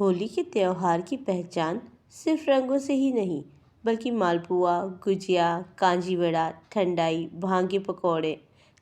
होली के त्योहार की पहचान सिर्फ रंगों से ही नहीं, बल्कि मालपुआ, गुजिया, कांजी वड़ा, ठंडाई, भांग के पकौड़े,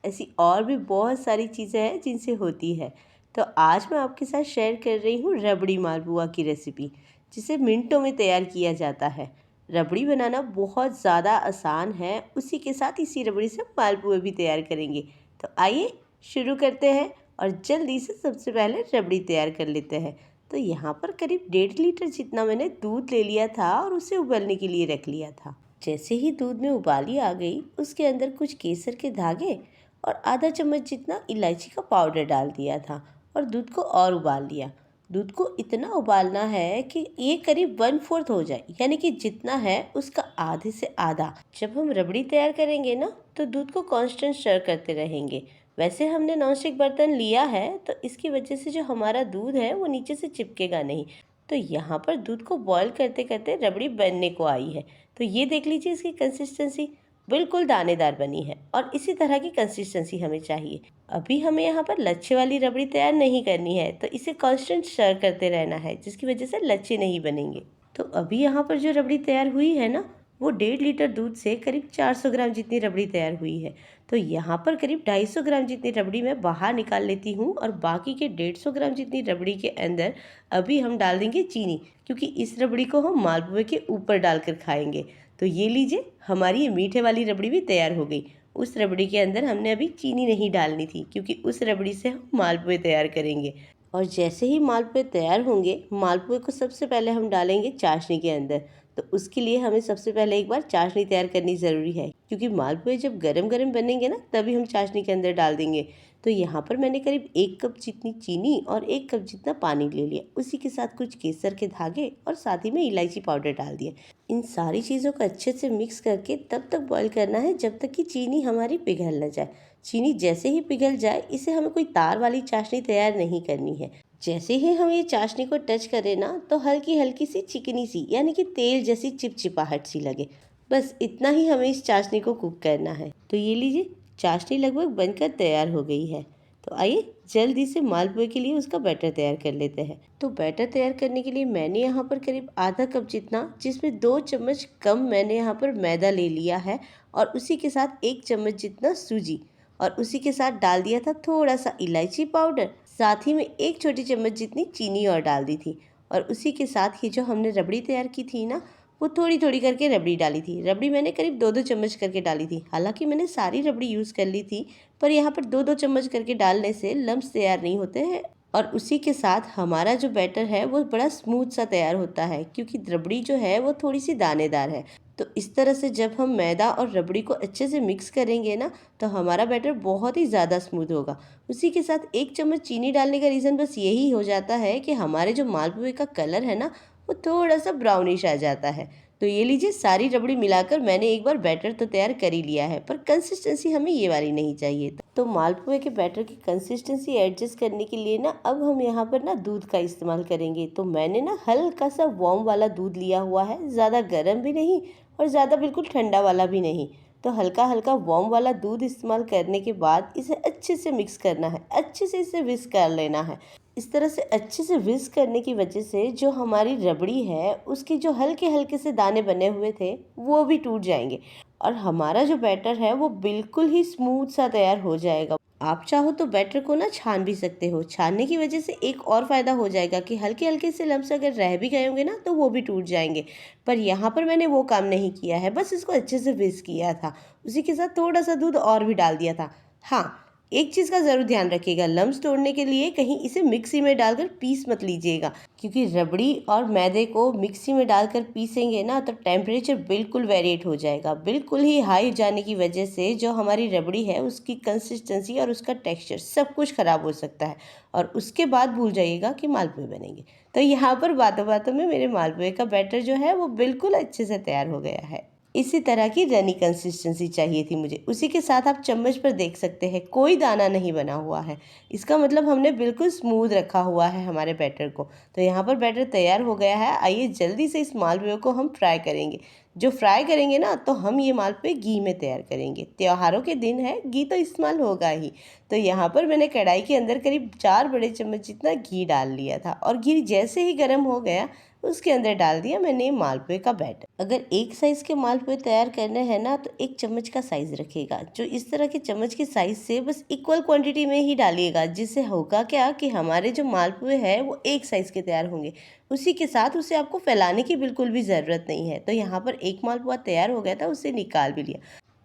ऐसी और भी बहुत सारी चीज़ें हैं जिनसे होती है। तो आज मैं आपके साथ शेयर कर रही हूँ रबड़ी मालपुआ की रेसिपी, जिसे मिनटों में तैयार किया जाता है। रबड़ी बनाना बहुत ज़्यादा आसान है, उसी के साथ इसी रबड़ी से मालपुए भी तैयार करेंगे। तो आइए शुरू करते हैं और जल्दी से सबसे पहले रबड़ी तैयार कर लेते हैं। तो यहाँ पर करीब 1.5 लीटर जितना मैंने दूध ले लिया था और उसे उबलने के लिए रख लिया था। जैसे ही दूध में उबाली आ गई, उसके अंदर कुछ केसर के धागे और आधा चम्मच जितना इलायची का पाउडर डाल दिया था और दूध को और उबाल लिया। दूध को इतना उबालना है कि ये करीब 1/4 हो जाए, यानी कि जितना है उसका आधे से आधा। जब हम रबड़ी तैयार करेंगे ना, तो दूध को कांस्टेंट स्टर करते रहेंगे। वैसे हमने नॉनस्टिक बर्तन लिया है, तो इसकी वजह से जो हमारा दूध है वो नीचे से चिपकेगा नहीं। तो यहाँ पर दूध को बॉईल करते करते रबड़ी बनने को आई है। तो ये देख लीजिए, इसकी कंसिस्टेंसी बिल्कुल दानेदार बनी है और इसी तरह की कंसिस्टेंसी हमें चाहिए। अभी हमें यहाँ पर लच्छे वाली रबड़ी तैयार नहीं करनी है, तो इसे कांस्टेंट स्टर करते रहना है, जिसकी वजह से लच्छे नहीं बनेंगे। तो अभी यहाँ पर जो रबड़ी तैयार हुई है ना, वो 1.5 लीटर दूध से करीब 400 ग्राम जितनी रबड़ी तैयार हुई है। तो यहाँ पर करीब 250 ग्राम जितनी रबड़ी मैं बाहर निकाल लेती हूँ और बाकी के 150 ग्राम जितनी रबड़ी के अंदर अभी हम डाल देंगे चीनी, क्योंकि इस रबड़ी को हम मालपुए के ऊपर डालकर खाएंगे। तो ये लीजिए, हमारी ये मीठे वाली रबड़ी भी तैयार हो गई। उस रबड़ी के अंदर हमने अभी चीनी नहीं डालनी थी, क्योंकि उस रबड़ी से हम मालपुए तैयार करेंगे। और जैसे ही मालपुए तैयार होंगे, मालपुए को सबसे पहले हम डालेंगे चाशनी के अंदर। तो उसके लिए हमें सबसे पहले एक बार चाशनी तैयार करनी ज़रूरी है, क्योंकि मालपुए जब गरम गरम बनेंगे ना, तभी हम चाशनी के अंदर डाल देंगे। तो यहाँ पर मैंने करीब 1 कप जितनी चीनी और 1 कप जितना पानी ले लिया। उसी के साथ कुछ केसर के धागे और साथ ही में इलायची पाउडर डाल दिया। इन सारी चीज़ों को अच्छे से मिक्स करके तब तक बॉईल करना है जब तक कि चीनी हमारी पिघल न जाए। चीनी जैसे ही पिघल जाए, इसे हमें कोई तार वाली चाशनी तैयार नहीं करनी है। जैसे ही हम ये चाशनी को टच करें ना, तो हल्की हल्की सी चिकनी सी, यानी कि तेल जैसी चिपचिपाहट सी लगे। बस इतना ही हमें इस चाशनी को कुक करना है। तो ये लीजिए, चाशनी लगभग बनकर तैयार हो गई है। तो आइए जल्दी से मालपुए के लिए उसका बैटर तैयार कर लेते हैं। तो बैटर तैयार करने के लिए मैंने यहाँ पर करीब आधा कप जितना, जिसमें 2 चम्मच कम मैंने यहाँ पर मैदा ले लिया है और उसी के साथ 1 चम्मच जितना सूजी, और उसी के साथ डाल दिया था थोड़ा सा इलायची पाउडर। साथ ही में 1 छोटी चम्मच जितनी चीनी और डाल दी थी। और उसी के साथ ही जो हमने रबड़ी तैयार की थी ना, वो थोड़ी थोड़ी करके रबड़ी डाली थी। रबड़ी मैंने करीब 2-2 चम्मच करके डाली थी। हालांकि मैंने सारी रबड़ी यूज़ कर ली थी, पर यहाँ पर 2-2 चम्मच करके डालने से लम्स तैयार नहीं होते हैं। और उसी के साथ हमारा जो बैटर है वो बड़ा स्मूथ सा तैयार होता है, क्योंकि रबड़ी जो है वो थोड़ी सी दानेदार है। तो इस तरह से जब हम मैदा और रबड़ी को अच्छे से मिक्स करेंगे ना, तो हमारा बैटर बहुत ही ज़्यादा स्मूथ होगा। उसी के साथ 1 चम्मच चीनी डालने का रीज़न बस यही हो जाता है कि हमारे जो मालपुए का कलर है ना, वो थोड़ा सा ब्राउनिश आ जाता है। तो ये लीजिए, सारी रबड़ी मिलाकर मैंने एक बार बैटर तो तैयार कर ही लिया है, पर कंसिस्टेंसी हमें ये वाली नहीं चाहिए। तो मालपुए के बैटर की कंसिस्टेंसी एडजस्ट करने के लिए ना, अब हम यहाँ पर ना दूध का इस्तेमाल करेंगे। तो मैंने ना हल्का सा वार्म वाला दूध लिया हुआ है, ज़्यादा गर्म भी नहीं और ज़्यादा बिल्कुल ठंडा वाला भी नहीं। तो हल्का हल्का वार्म वाला दूध इस्तेमाल करने के बाद इसे अच्छे से मिक्स करना है, अच्छे से इसे विस्क कर लेना है। इस तरह से अच्छे से विस्क करने की वजह से जो हमारी रबड़ी है, उसके जो हल्के हल्के से दाने बने हुए थे वो भी टूट जाएंगे और हमारा जो बैटर है वो बिल्कुल ही स्मूथ सा तैयार हो जाएगा। आप चाहो तो बैटर को ना छान भी सकते हो। छानने की वजह से एक और फ़ायदा हो जाएगा कि हल्के हल्के से लम्स अगर रह भी गए होंगे ना, तो वो भी टूट जाएंगे। पर यहाँ पर मैंने वो काम नहीं किया है, बस इसको अच्छे से विस्क किया था। उसी के साथ थोड़ा सा दूध और भी डाल दिया था। हाँ, एक चीज़ का ज़रूर ध्यान रखिएगा, लम्स तोड़ने के लिए कहीं इसे मिक्सी में डालकर पीस मत लीजिएगा, क्योंकि रबड़ी और मैदे को मिक्सी में डालकर पीसेंगे ना, तो टेम्परेचर बिल्कुल वेरिएट हो जाएगा। बिल्कुल ही हाई जाने की वजह से जो हमारी रबड़ी है, उसकी कंसिस्टेंसी और उसका टेक्सचर सब कुछ ख़राब हो सकता है और उसके बाद भूल जाइएगा कि मालपुए बनेंगे। तो यहाँ पर बातों बातों में मेरे मालपुए का बैटर जो है वो बिल्कुल अच्छे से तैयार हो गया है। इसी तरह की रनी कंसिस्टेंसी चाहिए थी मुझे। उसी के साथ आप चम्मच पर देख सकते हैं, कोई दाना नहीं बना हुआ है। इसका मतलब हमने बिल्कुल स्मूथ रखा हुआ है हमारे बैटर को। तो यहाँ पर बैटर तैयार हो गया है। आइए जल्दी से इस मालपुए को हम फ्राई करेंगे। जो फ्राई करेंगे ना तो हम ये मालपुए घी में तैयार करेंगे। त्योहारों के दिन है, घी तो इस्तेमाल होगा ही। तो यहाँ पर मैंने कढ़ाई के अंदर करीब 4 बड़े चम्मच जितना घी डाल लिया था और घी जैसे ही गर्म हो गया उसके अंदर डाल दिया मैंने मालपुए का बैटर। अगर एक साइज़ के मालपुए तैयार करने हैं ना तो 1 चम्मच का साइज़ रखिएगा। जो इस तरह के चम्मच के साइज़ से बस इक्वल क्वांटिटी में ही डालिएगा, जिससे होगा क्या कि हमारे जो मालपुए हैं वो एक साइज़ के तैयार होंगे। उसी के साथ उसे आपको फैलाने की बिल्कुल भी ज़रूरत नहीं है। तो यहाँ पर एक मालपुआ तैयार हो गया था, उसे निकाल भी लिया।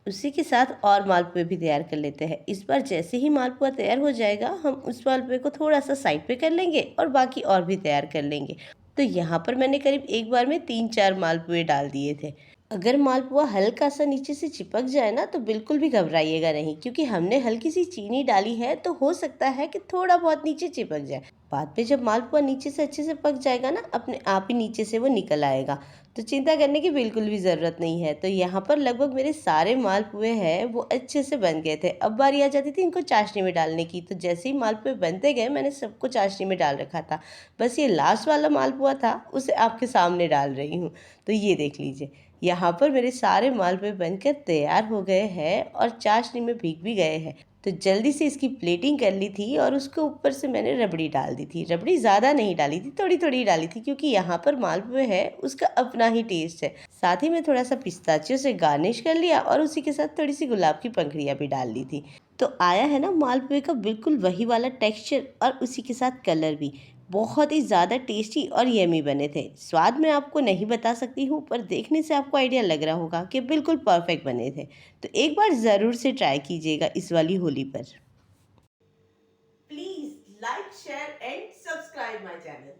उसी के साथ और मालपुए भी तैयार कर लेते हैं। इस बार जैसे ही मालपुआ तैयार हो जाएगा हम उस मालपुए को थोड़ा सा साइड पे कर लेंगे और बाकी और भी तैयार कर लेंगे। तो यहाँ पर मैंने करीब एक बार में 3-4 मालपुए डाल दिए थे। अगर मालपुआ हल्का सा नीचे से चिपक जाए ना तो बिल्कुल भी घबराइएगा नहीं, क्योंकि हमने हल्की सी चीनी डाली है तो हो सकता है कि थोड़ा बहुत नीचे चिपक जाए। बाद में जब मालपुआ नीचे से अच्छे से पक जाएगा ना, अपने आप ही नीचे से वो निकल आएगा। तो चिंता करने की बिल्कुल भी ज़रूरत नहीं है। तो यहाँ पर लगभग मेरे सारे मालपुए हैं वो अच्छे से बन गए थे। अब बारी आ जाती थी इनको चाशनी में डालने की। तो जैसे ही मालपुए बनते गए मैंने सबको चाशनी में डाल रखा था। बस ये लास्ट वाला मालपुआ था, उसे आपके सामने डाल रही हूँ। तो ये देख लीजिए, यहाँ पर मेरे सारे मालपुए बनकर तैयार हो गए हैं और चाशनी में भीग भी गए हैं। तो जल्दी से इसकी प्लेटिंग कर ली थी और उसके ऊपर से मैंने रबड़ी डाल दी थी। रबड़ी ज़्यादा नहीं डाली थी, थोड़ी थोड़ी डाली थी, क्योंकि यहाँ पर मालपुए है उसका अपना ही टेस्ट है। साथ ही में थोड़ा सा पिस्ताचियो से गार्निश कर लिया और उसी के साथ थोड़ी सी गुलाब की पंखुड़ियाँ भी डाल ली थी। तो आया है ना मालपुए का बिल्कुल वही वाला टेक्सचर और उसी के साथ कलर भी। बहुत ही ज़्यादा टेस्टी और यमी बने थे। स्वाद मैं आपको नहीं बता सकती हूँ, पर देखने से आपको आइडिया लग रहा होगा कि बिल्कुल परफेक्ट बने थे। तो एक बार ज़रूर से ट्राई कीजिएगा इस वाली होली पर। Please like, share and subscribe my channel.